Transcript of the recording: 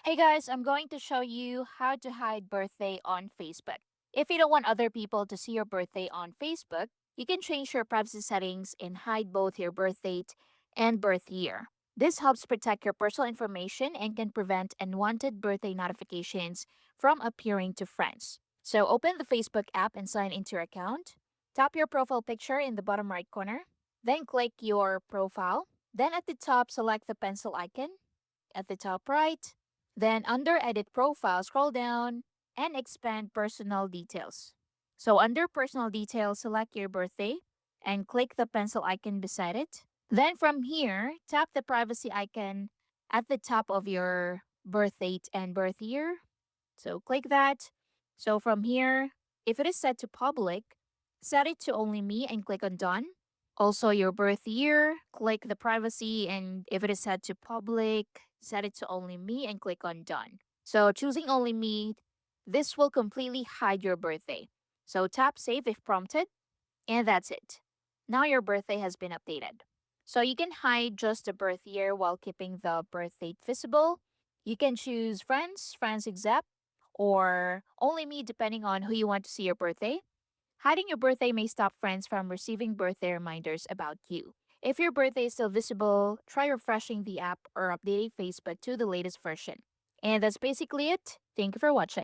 Hey guys, I'm going to show you how to hide birthday on Facebook. If you don't want other people to see your birthday on Facebook, you can change your privacy settings and hide both your birth date and birth year. This helps protect your personal information and can prevent unwanted birthday notifications from appearing to friends. So open the Facebook app and sign into your account. Tap your profile picture in the bottom right corner. Then click your profile. Then at the top, select the pencil icon. At the top right, then under Edit Profile, scroll down and expand Personal Details. So under Personal Details, select your birthday and click the pencil icon beside it. Then from here, tap the privacy icon at the top of your birth date and birth year. So click that. So from here, if it is set to public, set it to only me and click on done. Also, your birth year, click the privacy, and if it is set to public, set it to only me and click on done. So, choosing only me, this will completely hide your birthday. So, tap save if prompted, and that's it. Now, your birthday has been updated. So, you can hide just the birth year while keeping the birth date visible. You can choose friends, friends except, or only me, depending on who you want to see your birthday. Hiding your birthday may stop friends from receiving birthday reminders about you. If your birthday is still visible, try refreshing the app or updating Facebook to the latest version. And that's basically it. Thank you for watching.